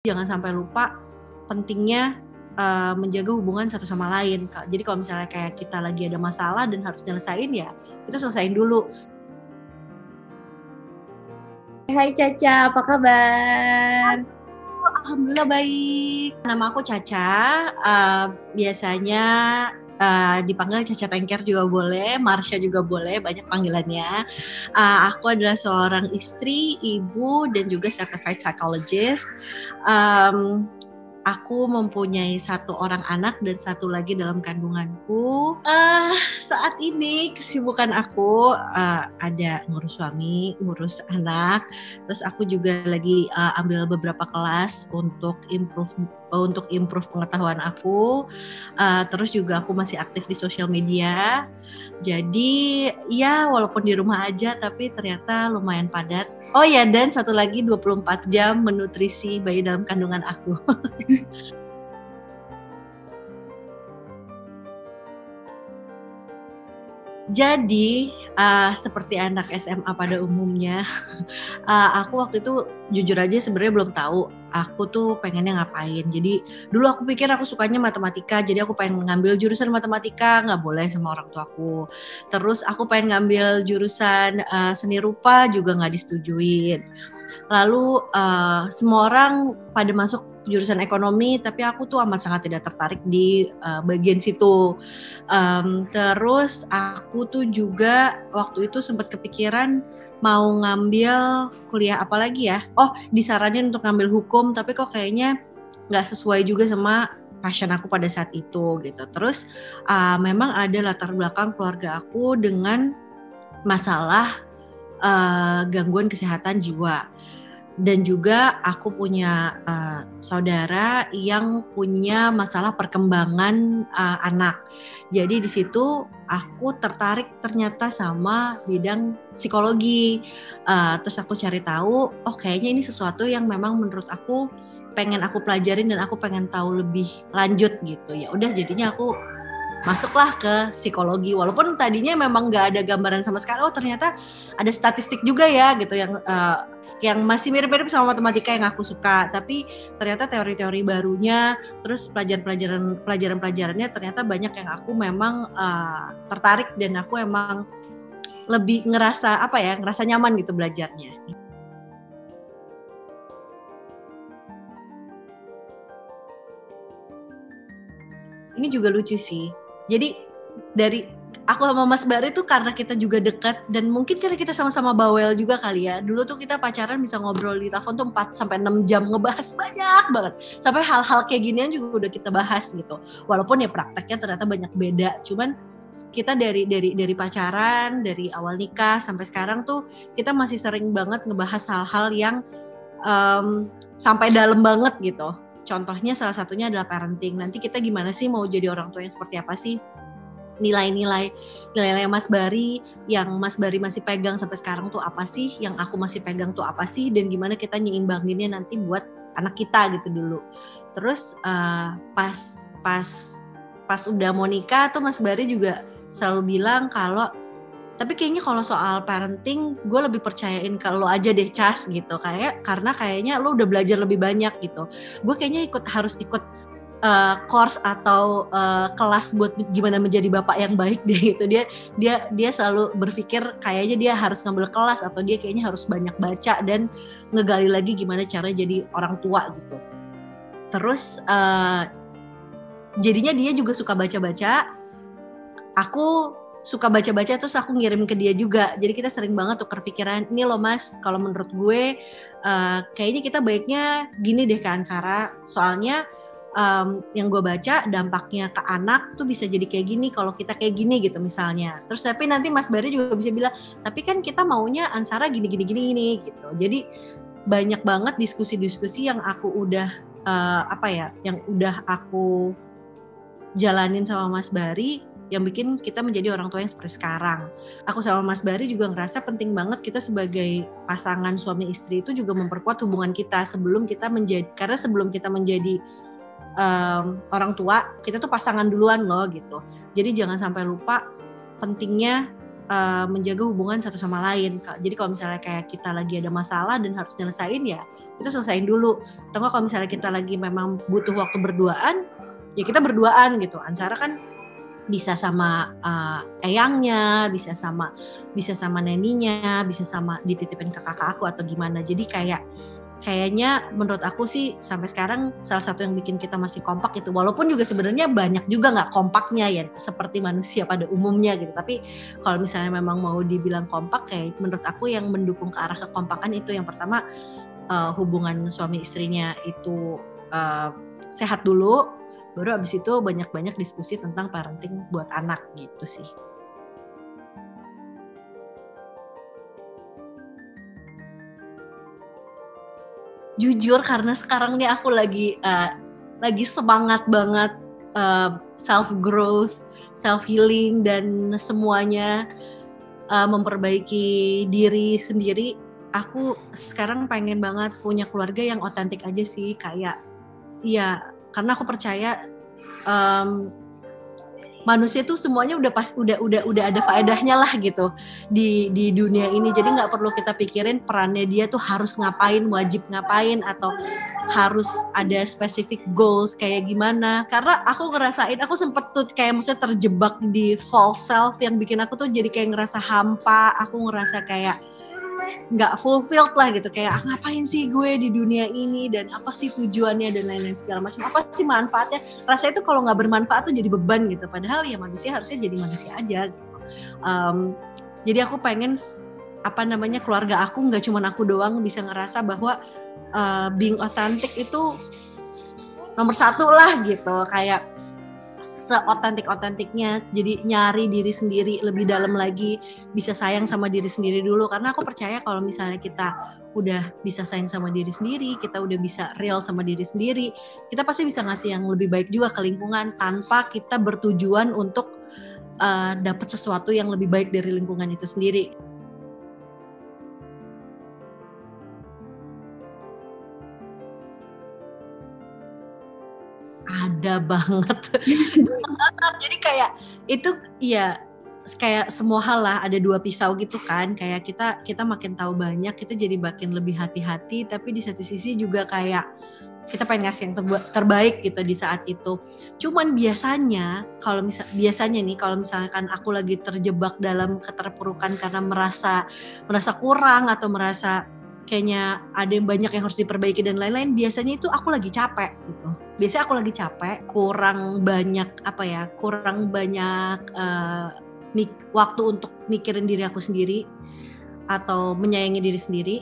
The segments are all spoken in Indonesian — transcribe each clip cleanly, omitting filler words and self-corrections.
Jangan sampai lupa pentingnya menjaga hubungan satu sama lain. Jadi kalau misalnya kayak kita lagi ada masalah dan harus nyelesain, ya kita selesain dulu. Hai Caca, apa kabar? Alhamdulillah baik. Nama aku Caca. Biasanya dipanggil Caca Tengker juga boleh, Marsha juga boleh, banyak panggilannya. Aku adalah seorang istri, ibu, dan juga certified psychologist. Aku mempunyai 1 orang anak dan 1 lagi dalam kandunganku. Saat ini kesibukan aku ada ngurus suami, ngurus anak. Terus aku juga lagi ambil beberapa kelas untuk improve pengetahuan aku. Terus juga aku masih aktif di sosial media. Jadi ya walaupun di rumah aja tapi ternyata lumayan padat. Oh ya, dan 1 lagi 24 jam menutrisi bayi dalam kandungan aku. Jadi seperti anak SMA pada umumnya, aku waktu itu jujur aja sebenarnya belum tahu aku tuh pengennya ngapain. Jadi dulu aku pikir aku sukanya matematika, jadi aku pengen ngambil jurusan matematika, nggak boleh sama orang tuaku. Terus aku pengen ngambil jurusan seni rupa, juga nggak disetujuin. Lalu semua orang pada masuk jurusan ekonomi, tapi aku tuh amat sangat tidak tertarik di bagian situ. Terus aku tuh juga waktu itu sempat kepikiran mau ngambil kuliah apa lagi ya. Disaranin untuk ngambil hukum, tapi kok kayaknya nggak sesuai juga sama passion aku pada saat itu gitu. Terus memang ada latar belakang keluarga aku dengan masalah gangguan kesehatan jiwa. Dan juga aku punya saudara yang punya masalah perkembangan anak. Jadi di situ aku tertarik ternyata sama bidang psikologi. Terus aku cari tahu, kayaknya ini sesuatu yang memang menurut aku pengen aku pelajarin dan aku pengen tahu lebih lanjut gitu. Ya udah, jadinya aku masuklah ke psikologi, walaupun tadinya memang nggak ada gambaran sama sekali. Ternyata ada statistik juga ya gitu yang masih mirip-mirip sama matematika yang aku suka, tapi ternyata teori-teori barunya, terus pelajaran-pelajarannya ternyata banyak yang aku memang tertarik dan aku emang lebih ngerasa nyaman gitu belajarnya. Ini juga lucu sih. Jadi dari aku sama Mas Bari tuh karena kita juga dekat dan mungkin karena kita sama-sama bawel juga kali ya. Dulu tuh kita pacaran bisa ngobrol di telepon tuh 4-6 jam ngebahas banyak banget. Sampai hal-hal kayak ginian juga udah kita bahas gitu. Walaupun ya prakteknya ternyata banyak beda. Cuman kita dari pacaran, dari awal nikah sampai sekarang tuh kita masih sering banget ngebahas hal-hal yang sampai dalam banget gitu. Contohnya salah satunya adalah parenting. Nanti kita gimana sih mau jadi orang tua yang seperti apa sih? Nilai-nilai Mas Bari yang Mas Bari masih pegang sampai sekarang tuh apa sih? Yang aku masih pegang tuh apa sih? Dan gimana kita nyeimbanginnya nanti buat anak kita gitu dulu. Terus pas udah mau nikah tuh Mas Bari juga selalu bilang kalau tapi kayaknya kalau soal parenting gue lebih percayain ke lo aja deh, Cas, gitu. Karena kayaknya lo udah belajar lebih banyak gitu. Gue kayaknya harus ikut course atau kelas buat gimana menjadi bapak yang baik deh gitu. Dia selalu berpikir kayaknya dia harus ngambil kelas atau dia kayaknya harus banyak baca dan ngegali lagi gimana cara jadi orang tua gitu. Terus jadinya dia juga suka baca-baca. Aku suka baca-baca, terus aku ngirim ke dia juga. Jadi kita sering banget tuh kepikiran, ini loh Mas, kalau menurut gue kayaknya kita baiknya gini deh ke Ansara. Soalnya yang gue baca dampaknya ke anak tuh bisa jadi kayak gini kalau kita kayak gini gitu misalnya. Terus tapi nanti Mas Bari juga bisa bilang, tapi kan kita maunya Ansara gini gitu. Jadi banyak banget diskusi-diskusi yang aku udah yang udah aku jalanin sama Mas Bari yang bikin kita menjadi orang tua yang seperti sekarang. Aku sama Mas Bari juga ngerasa penting banget kita sebagai pasangan suami istri itu juga memperkuat hubungan kita karena sebelum kita menjadi orang tua, kita tuh pasangan duluan loh gitu. Jadi jangan sampai lupa pentingnya menjaga hubungan satu sama lain. Jadi kalau misalnya kayak kita lagi ada masalah dan harus nyelesain ya kita selesain dulu. Atau kalau misalnya kita lagi memang butuh waktu berduaan, ya kita berduaan gitu. Ansara kan bisa sama eyangnya, bisa sama neninya, bisa sama dititipin ke kakak aku atau gimana. Jadi kayaknya menurut aku sih sampai sekarang salah satu yang bikin kita masih kompak itu, walaupun juga sebenarnya banyak juga nggak kompaknya ya seperti manusia pada umumnya gitu, tapi kalau misalnya memang mau dibilang kompak kayak menurut aku yang mendukung ke arah kekompakan itu yang pertama hubungan suami istrinya itu sehat dulu, baru abis itu banyak-banyak diskusi tentang parenting buat anak gitu sih. Jujur karena sekarang nih aku lagi semangat banget self growth, self healing dan semuanya memperbaiki diri sendiri. Aku sekarang pengen banget punya keluarga yang otentik aja sih, kayak ya karena aku percaya manusia tuh semuanya udah ada faedahnya lah gitu di dunia ini. Jadi nggak perlu kita pikirin perannya dia tuh harus ngapain, wajib ngapain, atau harus ada specific goals kayak gimana. Karena aku ngerasain, aku sempet tuh kayak maksudnya terjebak di false self yang bikin aku tuh jadi kayak ngerasa hampa. Aku ngerasa kayak nggak fulfilled lah gitu, kayak ngapain sih gue di dunia ini dan apa sih tujuannya dan lain-lain segala macam, apa sih manfaatnya. Rasanya tuh kalau nggak bermanfaat tuh jadi beban gitu, padahal ya manusia harusnya jadi manusia aja gitu. Jadi aku pengen keluarga aku nggak cuma aku doang bisa ngerasa bahwa being authentic itu nomor satu lah gitu, kayak seotentik-otentiknya. Jadi nyari diri sendiri lebih dalam lagi, bisa sayang sama diri sendiri dulu. Karena aku percaya kalau misalnya kita udah bisa sayang sama diri sendiri, kita udah bisa real sama diri sendiri, kita pasti bisa ngasih yang lebih baik juga ke lingkungan tanpa kita bertujuan untuk dapat sesuatu yang lebih baik dari lingkungan itu sendiri. Ada banget. Jadi kayak itu ya kayak semua hal lah, ada dua pisau gitu kan, kayak kita makin tahu banyak, kita jadi makin lebih hati-hati, tapi di satu sisi juga kayak kita pengen ngasih yang terbaik gitu di saat itu. Cuman biasanya kalau misalkan aku lagi terjebak dalam keterpurukan karena merasa kurang atau merasa kayaknya ada yang banyak yang harus diperbaiki dan lain-lain, biasanya itu aku lagi capek gitu. Biasanya aku lagi capek, kurang banyak waktu untuk mikirin diri aku sendiri atau menyayangi diri sendiri.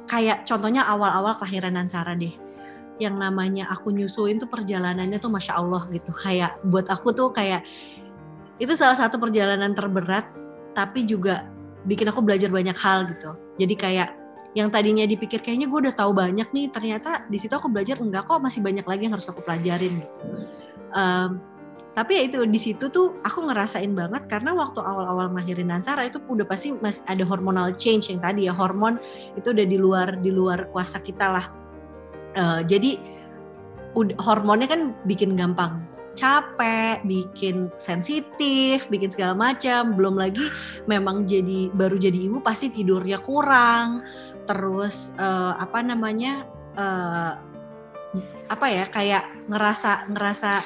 Kayak contohnya awal-awal kelahiran Ansara deh, yang namanya aku nyusuin tuh perjalanannya tuh Masya Allah gitu. Kayak buat aku tuh kayak itu salah satu perjalanan terberat, tapi juga bikin aku belajar banyak hal gitu. Jadi kayak yang tadinya dipikir kayaknya gue udah tahu banyak nih, ternyata di situ aku belajar enggak kok, masih banyak lagi yang harus aku pelajarin gitu. Tapi ya itu di situ tuh aku ngerasain banget karena waktu awal-awal ngelahirin Ansara itu udah pasti masih ada hormonal change yang tadi ya, hormon itu udah di luar kuasa kita lah. Jadi hormonnya kan bikin gampang capek, bikin sensitif, bikin segala macam. Belum lagi memang baru jadi ibu pasti tidurnya kurang. Terus kayak ngerasa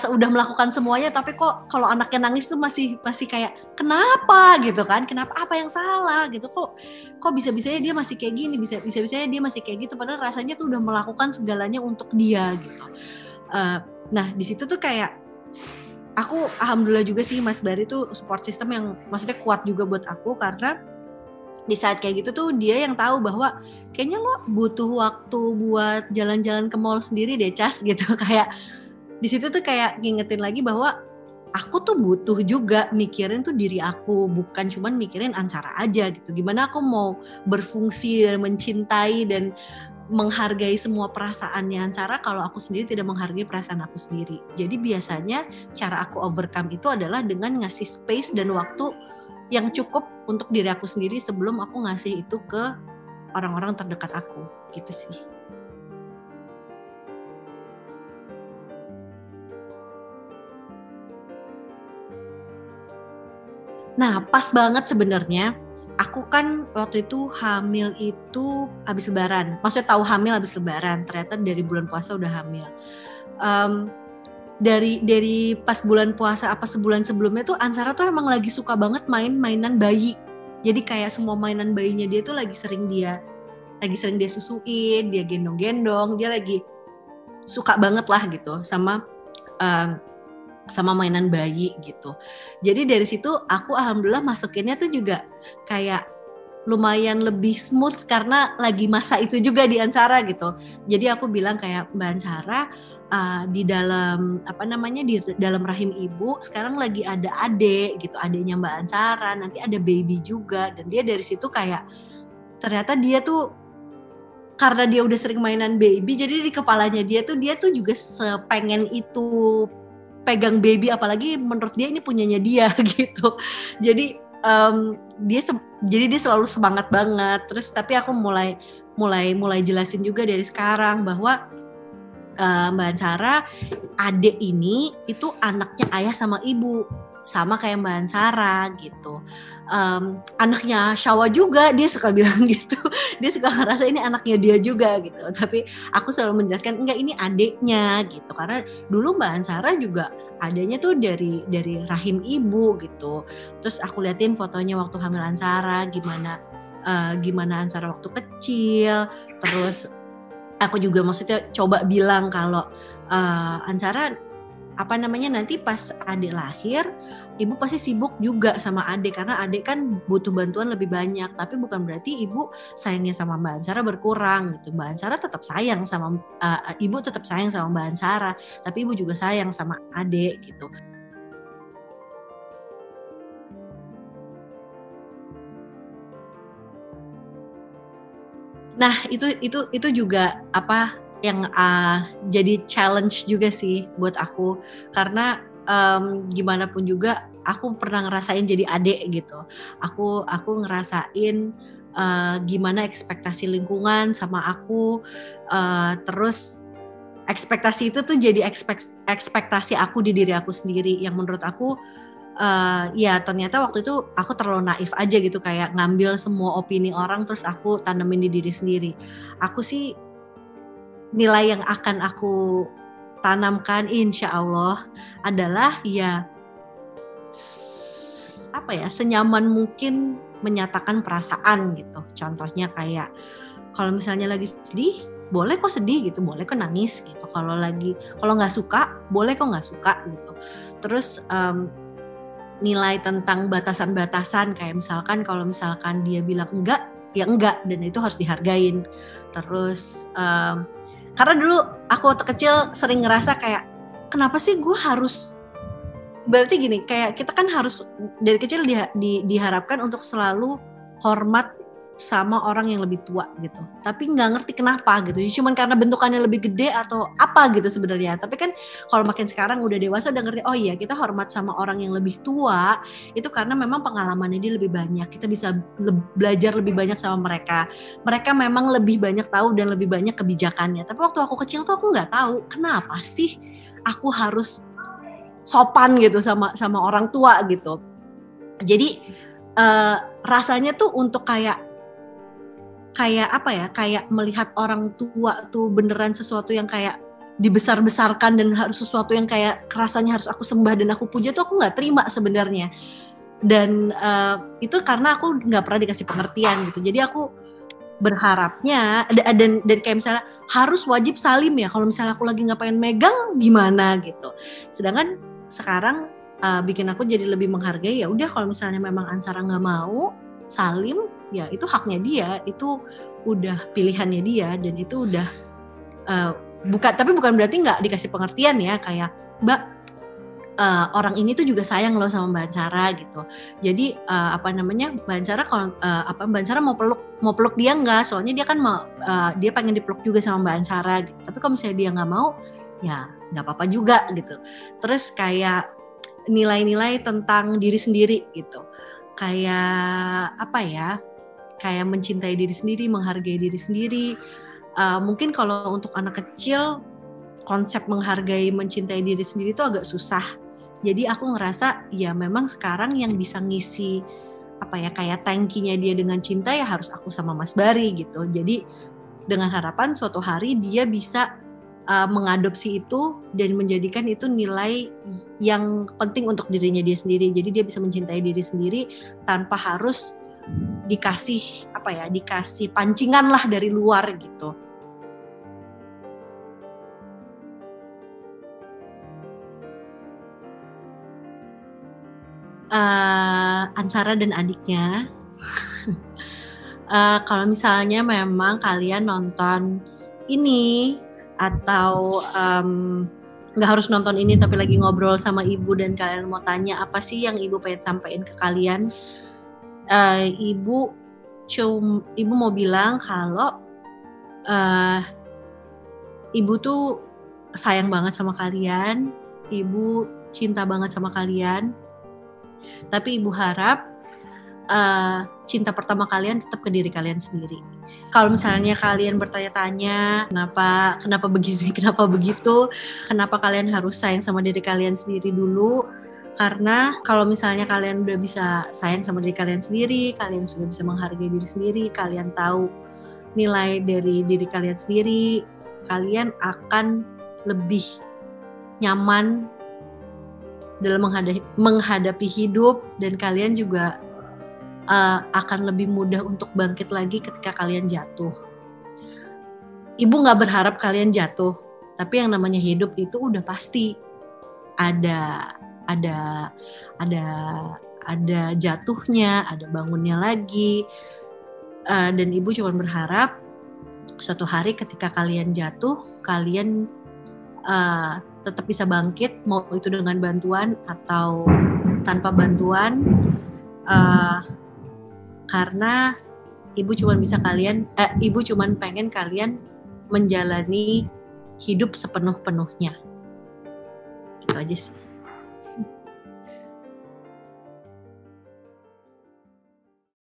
udah melakukan semuanya, tapi kok kalau anaknya nangis tuh masih kayak kenapa gitu kan, kenapa, apa yang salah gitu, kok bisa-bisanya dia masih kayak gini, bisa-bisanya dia masih kayak gitu, padahal rasanya tuh udah melakukan segalanya untuk dia gitu. Nah di situ tuh kayak aku alhamdulillah juga sih Mas Bari tuh support system yang maksudnya kuat juga buat aku, karena di saat kayak gitu tuh dia yang tahu bahwa kayaknya lo butuh waktu buat jalan-jalan ke mall sendiri deh Cas gitu. Kayak di situ tuh kayak ngingetin lagi bahwa aku tuh butuh juga mikirin tuh diri aku, bukan cuman mikirin Ansara aja gitu. Gimana aku mau berfungsi dan mencintai dan menghargai semua perasaannya Ansara kalau aku sendiri tidak menghargai perasaan aku sendiri. Jadi biasanya cara aku overcome itu adalah dengan ngasih space dan waktu yang cukup untuk diri aku sendiri sebelum aku ngasih itu ke orang-orang terdekat aku gitu sih. Nah, pas banget sebenarnya. Aku kan waktu itu hamil itu habis Lebaran. Maksudnya tahu hamil habis Lebaran. Ternyata dari bulan puasa udah hamil. Dari pas bulan puasa apa sebulan sebelumnya tuh Ansara tuh emang lagi suka banget main mainan bayi. Jadi kayak semua mainan bayinya dia tuh lagi sering dia susuin, dia gendong-gendong, dia lagi suka banget lah gitu sama mainan bayi gitu. Jadi dari situ aku alhamdulillah masukinnya tuh juga kayak lumayan lebih smooth karena lagi masa itu juga di Ansara gitu. Jadi aku bilang kayak Mbak Ansara di dalam di dalam rahim ibu sekarang lagi ada adik gitu, adiknya Mbak Ansara, nanti ada baby juga, dan dia dari situ kayak ternyata dia tuh karena dia udah sering mainan baby, jadi di kepalanya dia tuh juga sepengen itu pegang baby, apalagi menurut dia ini punyanya dia gitu. Jadi dia selalu semangat banget. Terus tapi aku mulai jelasin juga dari sekarang bahwa Mbak Ansara, adik ini itu anaknya ayah sama ibu, sama kayak Mbak Ansara gitu. Anaknya Syawa juga, dia suka bilang gitu. Dia suka ngerasa ini anaknya dia juga gitu. Tapi aku selalu menjelaskan enggak, ini adiknya gitu. Karena dulu Mbak Ansara juga adanya tuh dari rahim ibu gitu. Terus aku liatin fotonya waktu hamil Ansara, gimana Ansara waktu kecil. Terus aku juga maksudnya coba bilang kalau Ansara nanti pas adik lahir ibu pasti sibuk juga sama adik karena adik kan butuh bantuan lebih banyak, tapi bukan berarti ibu sayangnya sama Mbak Ansara berkurang gitu. Mbak Ansara tetap sayang sama ibu tetap sayang sama Mbak Ansara, tapi ibu juga sayang sama adik gitu. Nah, itu juga yang jadi challenge juga sih buat aku, karena gimana pun juga aku pernah ngerasain jadi adik gitu. Aku ngerasain gimana ekspektasi lingkungan sama aku, terus ekspektasi itu tuh jadi ekspektasi aku di diri aku sendiri, yang menurut aku ya ternyata waktu itu aku terlalu naif aja gitu, kayak ngambil semua opini orang terus aku tanemin di diri sendiri. Aku sih nilai yang akan aku tanamkan insya Allah adalah ya senyaman mungkin menyatakan perasaan gitu. Contohnya kayak kalau misalnya lagi sedih, boleh kok sedih gitu, boleh kok nangis gitu. Kalau nggak suka, boleh kok nggak suka gitu. Terus nilai tentang batasan-batasan, kayak misalkan kalau misalkan dia bilang enggak, ya enggak, dan itu harus dihargain. Terus karena dulu aku waktu kecil sering ngerasa kayak kenapa sih gue harus, berarti gini, kayak kita kan harus dari kecil diharapkan untuk selalu hormat sama orang yang lebih tua gitu, tapi nggak ngerti kenapa gitu, cuman karena bentukannya lebih gede atau apa gitu sebenarnya. Tapi kan kalau makin sekarang udah dewasa udah ngerti, oh iya kita hormat sama orang yang lebih tua itu karena memang pengalamannya dia lebih banyak, kita bisa belajar lebih banyak sama mereka memang lebih banyak tahu dan lebih banyak kebijakannya. Tapi waktu aku kecil tuh aku nggak tahu kenapa sih aku harus sopan gitu sama orang tua gitu. Jadi rasanya tuh untuk kayak melihat orang tua tuh beneran sesuatu yang kayak dibesar-besarkan dan harus sesuatu yang kayak rasanya harus aku sembah dan aku puja tuh aku nggak terima sebenarnya. Dan itu karena aku nggak pernah dikasih pengertian gitu. Jadi aku berharapnya dan kayak misalnya harus wajib salim ya, kalau misalnya aku lagi nggak pengen megang gimana gitu. Sedangkan sekarang bikin aku jadi lebih menghargai, ya udah kalau misalnya memang Ansara nggak mau salim, ya itu haknya dia, itu udah pilihannya dia, dan itu udah bukan berarti nggak dikasih pengertian ya, kayak Mbak orang ini tuh juga sayang loh sama Mbak Ansara gitu. Jadi Mbak Ansara kalau Mbak Ansara mau peluk dia nggak? Soalnya dia kan dia pengen dipeluk juga sama Mbak Ansara gitu. Tapi kalau misalnya dia nggak mau, ya nggak apa-apa juga gitu. Terus kayak nilai-nilai tentang diri sendiri gitu. Kayak kayak mencintai diri sendiri, menghargai diri sendiri. Mungkin kalau untuk anak kecil konsep menghargai, mencintai diri sendiri itu agak susah. Jadi aku ngerasa ya memang sekarang yang bisa ngisi kayak tangkinya dia dengan cinta ya harus aku sama Mas Bari gitu. Jadi dengan harapan suatu hari dia bisa mengadopsi itu dan menjadikan itu nilai yang penting untuk dirinya dia sendiri. Jadi dia bisa mencintai diri sendiri tanpa harus dikasih pancingan lah dari luar gitu. Ansara dan adiknya. Kalau misalnya memang kalian nonton ini atau nggak harus nonton ini tapi lagi ngobrol sama ibu dan kalian mau tanya apa sih yang ibu pengen sampaikan ke kalian, ibu mau bilang kalau ibu tuh sayang banget sama kalian, ibu cinta banget sama kalian, tapi ibu harap cinta pertama kalian tetap ke diri kalian sendiri. Kalau misalnya kalian bertanya-tanya kenapa begini, kenapa begitu, kenapa kalian harus sayang sama diri kalian sendiri dulu, karena kalau misalnya kalian udah bisa sayang sama diri kalian sendiri, kalian sudah bisa menghargai diri sendiri, kalian tahu nilai dari diri kalian sendiri, kalian akan lebih nyaman dalam menghadapi hidup, dan kalian juga akan lebih mudah untuk bangkit lagi ketika kalian jatuh. Ibu gak berharap kalian jatuh, tapi yang namanya hidup itu udah pasti ada jatuhnya, ada bangunnya lagi. Dan ibu cuma berharap suatu hari ketika kalian jatuh, kalian tetap bisa bangkit, mau itu dengan bantuan atau tanpa bantuan, karena ibu cuma pengen kalian menjalani hidup sepenuh-penuhnya. Itu aja sih.